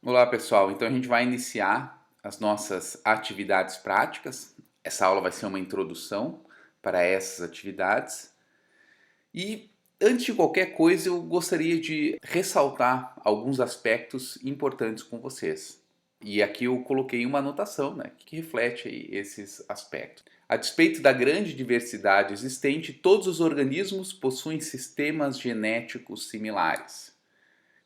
Olá pessoal, então a gente vai iniciar as nossas atividades práticas. Essa aula vai ser uma introdução para essas atividades. E antes de qualquer coisa, eu gostaria de ressaltar alguns aspectos importantes com vocês. E aqui eu coloquei uma anotação, que reflete aí esses aspectos. A despeito da grande diversidade existente, todos os organismos possuem sistemas genéticos similares.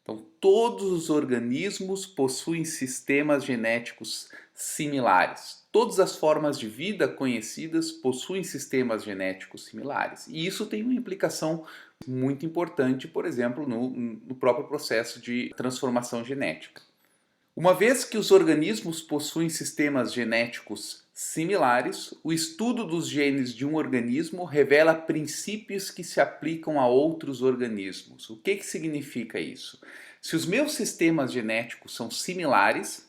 Então, todos os organismos possuem sistemas genéticos similares. Todas as formas de vida conhecidas possuem sistemas genéticos similares. E isso tem uma implicação muito importante, por exemplo, no próprio processo de transformação genética. Uma vez que os organismos possuem sistemas genéticos similares, o estudo dos genes de um organismo revela princípios que se aplicam a outros organismos. O que significa isso? Se os meus sistemas genéticos são similares,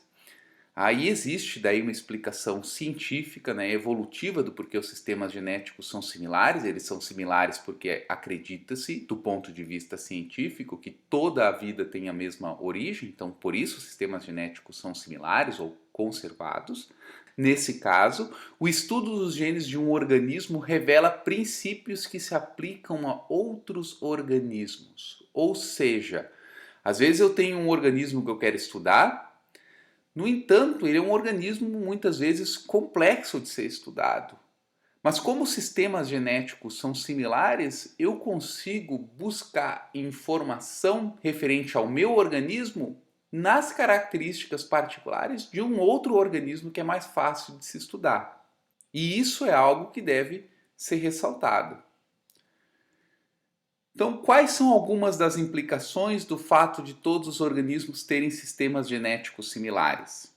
aí existe daí uma explicação científica, evolutiva do porquê os sistemas genéticos são similares. Eles são similares porque acredita-se, do ponto de vista científico, que toda a vida tem a mesma origem, então por isso os sistemas genéticos são similares ou conservados. Nesse caso, o estudo dos genes de um organismo revela princípios que se aplicam a outros organismos. Ou seja, às vezes eu tenho um organismo que eu quero estudar. No entanto, ele é um organismo muitas vezes complexo de ser estudado. Mas como os sistemas genéticos são similares, eu consigo buscar informação referente ao meu organismo nas características particulares de um outro organismo que é mais fácil de se estudar. E isso é algo que deve ser ressaltado. Então, quais são algumas das implicações do fato de todos os organismos terem sistemas genéticos similares?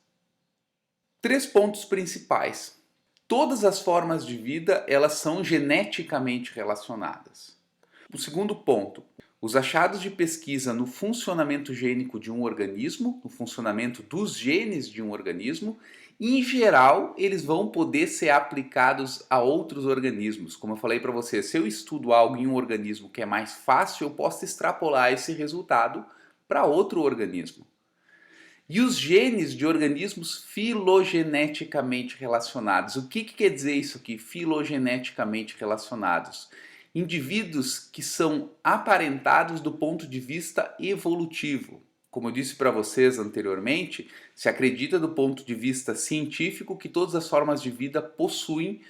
3 pontos principais. Todas as formas de vida, elas são geneticamente relacionadas. O segundo ponto, os achados de pesquisa no funcionamento gênico de um organismo, no funcionamento dos genes de um organismo, em geral, eles vão poder ser aplicados a outros organismos. Como eu falei para você, se eu estudo algo em um organismo que é mais fácil, eu posso extrapolar esse resultado para outro organismo. E os genes de organismos filogeneticamente relacionados. O que quer dizer isso aqui, filogeneticamente relacionados? Indivíduos que são aparentados do ponto de vista evolutivo. Como eu disse para vocês anteriormente, se acredita do ponto de vista científico que todas as formas de vida possuem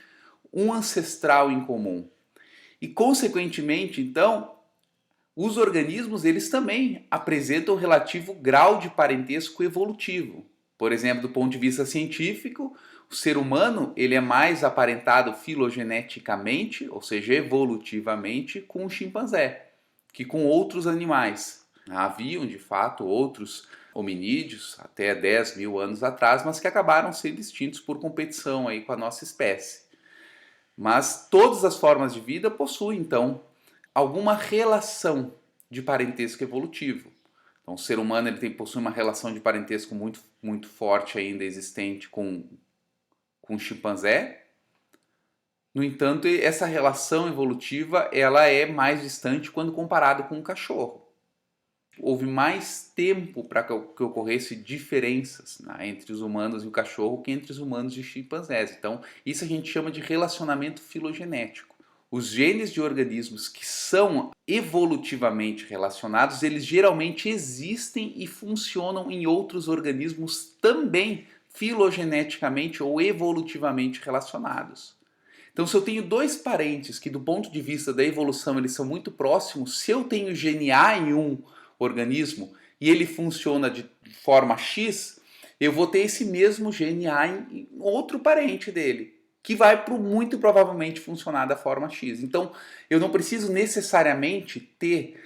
um ancestral em comum. E consequentemente, então, os organismos eles também apresentam um relativo grau de parentesco evolutivo. Por exemplo, do ponto de vista científico, o ser humano ele é mais aparentado filogeneticamente, ou seja, evolutivamente, com o chimpanzé, que com outros animais. Haviam, de fato, outros hominídeos até 10 mil anos atrás, mas que acabaram sendo extintos por competição aí com a nossa espécie. Mas todas as formas de vida possuem, então, alguma relação de parentesco evolutivo. Então, o ser humano possui uma relação de parentesco muito forte ainda existente com o chimpanzé. No entanto, essa relação evolutiva ela é mais distante quando comparado com o cachorro. Houve mais tempo para que ocorresse diferenças entre os humanos e o cachorro que entre os humanos e os chimpanzés. Então, isso a gente chama de relacionamento filogenético. Os genes de organismos que são evolutivamente relacionados, eles geralmente existem e funcionam em outros organismos também filogeneticamente ou evolutivamente relacionados. Então, se eu tenho dois parentes que do ponto de vista da evolução eles são muito próximos, se eu tenho gene A em um organismo e ele funciona de forma X, eu vou ter esse mesmo gene A em outro parente dele, que vai muito provavelmente funcionar da forma X. Então, eu não preciso necessariamente ter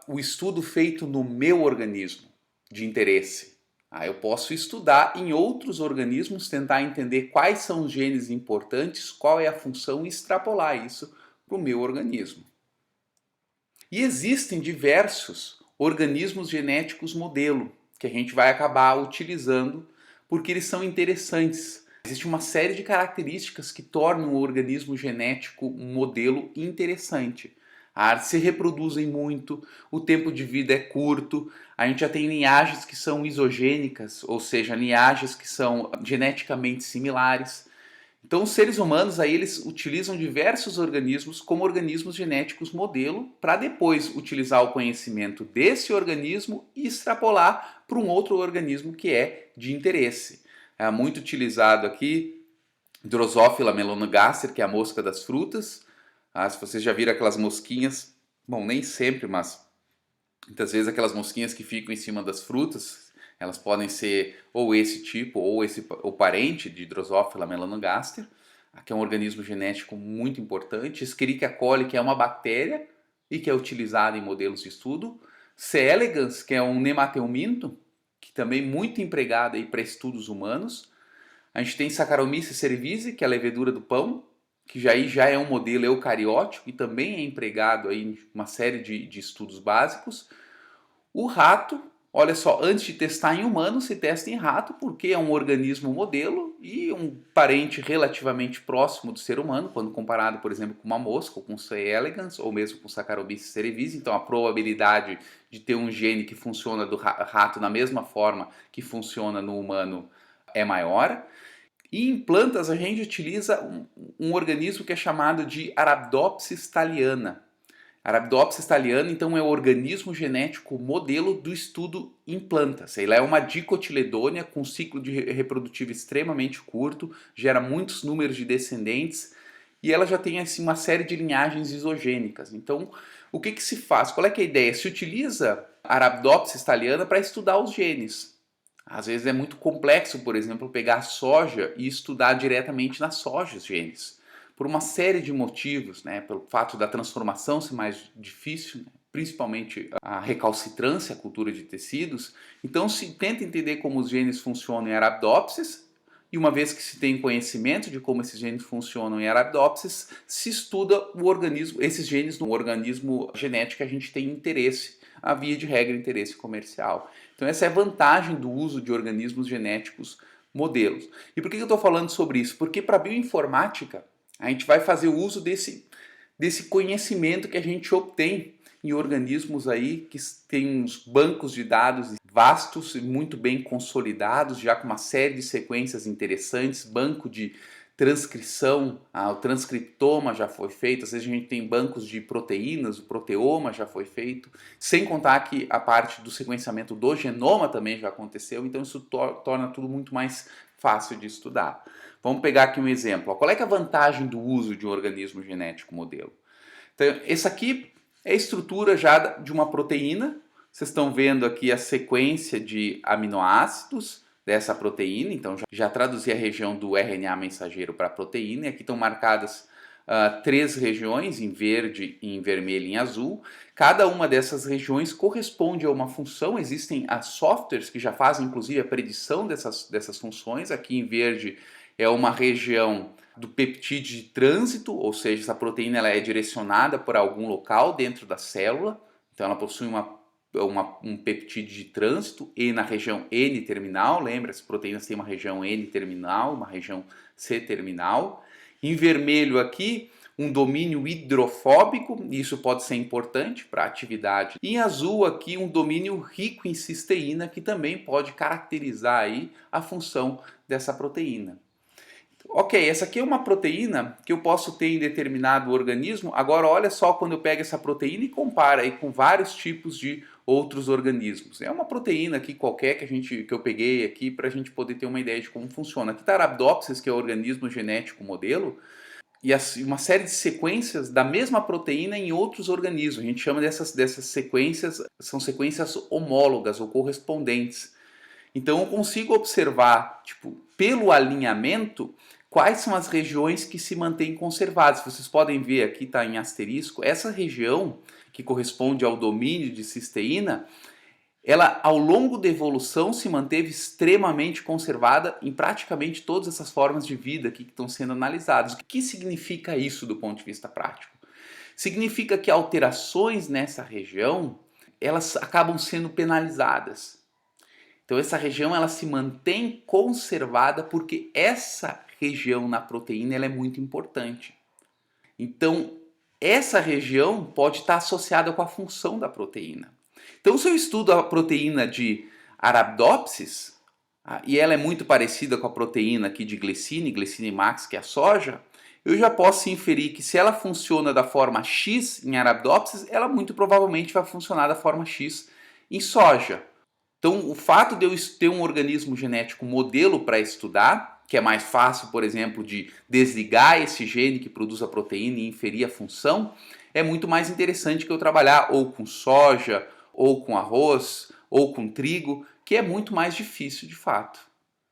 o estudo feito no meu organismo de interesse. Eu posso estudar em outros organismos, tentar entender quais são os genes importantes, qual é a função e extrapolar isso para o meu organismo. E existem diversos organismos genéticos modelo que a gente vai acabar utilizando porque eles são interessantes. Existe uma série de características que tornam o organismo genético um modelo interessante. se reproduzem muito, o tempo de vida é curto, a gente já tem linhagens que são isogênicas, ou seja, linhagens que são geneticamente similares. Então os seres humanos aí eles utilizam diversos organismos como organismos genéticos modelo para depois utilizar o conhecimento desse organismo e extrapolar para um outro organismo que é de interesse. É muito utilizado aqui Drosophila melanogaster, que é a mosca das frutas. Se vocês já viram aquelas mosquinhas, bom, nem sempre, mas muitas vezes aquelas mosquinhas que ficam em cima das frutas, elas podem ser ou esse tipo ou o parente de Drosophila melanogaster, que é um organismo genético muito importante. Escherichia coli, que é uma bactéria e que é utilizada em modelos de estudo. C. elegans, que é um nemateuminto, que também é muito empregado para estudos humanos. A gente tem Saccharomyces cerevisiae, que é a levedura do pão, que já é um modelo eucariótico e também é empregado aí em uma série de estudos básicos. O rato, olha só, antes de testar em humanos, se testa em rato, porque é um organismo modelo e um parente relativamente próximo do ser humano, quando comparado, por exemplo, com uma mosca, ou com C. elegans, ou mesmo com Saccharomyces cerevisiae. Então a probabilidade de ter um gene que funciona do rato da mesma forma que funciona no humano é maior. E em plantas a gente utiliza um organismo que é chamado de Arabidopsis thaliana. Arabidopsis thaliana, então, é o organismo genético modelo do estudo em plantas. Ela é uma dicotiledônia com ciclo de reprodutivo extremamente curto, gera muitos números de descendentes e ela já tem assim, uma série de linhagens isogênicas. Então, o que se faz? Qual é que é a ideia? Se utiliza a Arabidopsis thaliana para estudar os genes. Às vezes é muito complexo, por exemplo, pegar a soja e estudar diretamente na soja os genes. Por uma série de motivos, né? Pelo fato da transformação ser mais difícil, né? Principalmente a recalcitrância, a cultura de tecidos. Então se tenta entender como os genes funcionam em Arabidopsis, e uma vez que se tem conhecimento de como esses genes funcionam em Arabidopsis, se estuda o organismo, esses genes no organismo genético que a gente tem interesse, a via de regra interesse comercial. Então essa é a vantagem do uso de organismos genéticos modelos. E por que eu estou falando sobre isso? Porque para a bioinformática a gente vai fazer o uso desse conhecimento que a gente obtém em organismos aí que têm uns bancos de dados vastos e muito bem consolidados, já com uma série de sequências interessantes, banco de transcrição, o transcriptoma já foi feito, às vezes a gente tem bancos de proteínas, o proteoma já foi feito, sem contar que a parte do sequenciamento do genoma também já aconteceu, então isso torna tudo muito mais fácil de estudar. Vamos pegar aqui um exemplo. Qual é que é a vantagem do uso de um organismo genético modelo? Então, essa aqui é a estrutura já de uma proteína. Vocês estão vendo aqui a sequência de aminoácidos dessa proteína. Então, já traduzi a região do RNA mensageiro para a proteína. E aqui estão marcadas 3 regiões, em verde, em vermelho e em azul. Cada uma dessas regiões corresponde a uma função. Existem softwares que já fazem, inclusive, a predição dessas funções. Aqui em verde é uma região do peptídeo de trânsito, ou seja, essa proteína ela é direcionada por algum local dentro da célula. Então ela possui um peptídeo de trânsito e na região N-terminal. Lembra, as proteínas têm uma região N-terminal, uma região C-terminal. Em vermelho aqui, um domínio hidrofóbico, isso pode ser importante para a atividade. E em azul aqui, um domínio rico em cisteína, que também pode caracterizar aí a função dessa proteína. Ok, essa aqui é uma proteína que eu posso ter em determinado organismo. Agora olha só quando eu pego essa proteína e comparo aí com vários tipos de outros organismos. É uma proteína aqui qualquer que eu peguei aqui para a gente poder ter uma ideia de como funciona. Aqui está Arabidopsis, que é o organismo genético modelo, e uma série de sequências da mesma proteína em outros organismos. A gente chama dessas sequências, são sequências homólogas ou correspondentes. Então eu consigo observar, pelo alinhamento, quais são as regiões que se mantêm conservadas. Vocês podem ver aqui, está em asterisco, essa região que corresponde ao domínio de cisteína, ela ao longo da evolução se manteve extremamente conservada em praticamente todas essas formas de vida aqui que estão sendo analisadas. O que significa isso do ponto de vista prático? Significa que alterações nessa região, elas acabam sendo penalizadas. Então essa região ela se mantém conservada porque essa região na proteína ela é muito importante. Então essa região pode estar associada com a função da proteína. Então, se eu estudo a proteína de Arabidopsis, e ela é muito parecida com a proteína aqui de Glecine max, que é a soja, eu já posso inferir que se ela funciona da forma X em Arabidopsis, ela muito provavelmente vai funcionar da forma X em soja. Então, o fato de eu ter um organismo genético modelo para estudar, que é mais fácil, por exemplo, de desligar esse gene que produz a proteína e inferir a função, é muito mais interessante que eu trabalhar ou com soja, ou com arroz, ou com trigo, que é muito mais difícil de fato.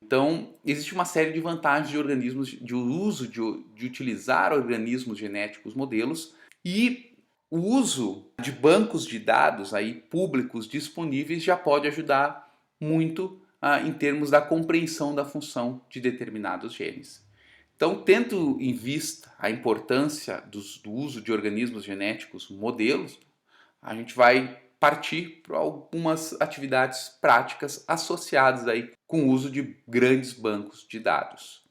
Então, existe uma série de vantagens de organismos, de uso de utilizar organismos genéticos modelos e o uso de bancos de dados aí públicos disponíveis já pode ajudar muito em termos da compreensão da função de determinados genes. Então, tendo em vista a importância do uso de organismos genéticos modelos, a gente vai partir para algumas atividades práticas associadas aí com o uso de grandes bancos de dados.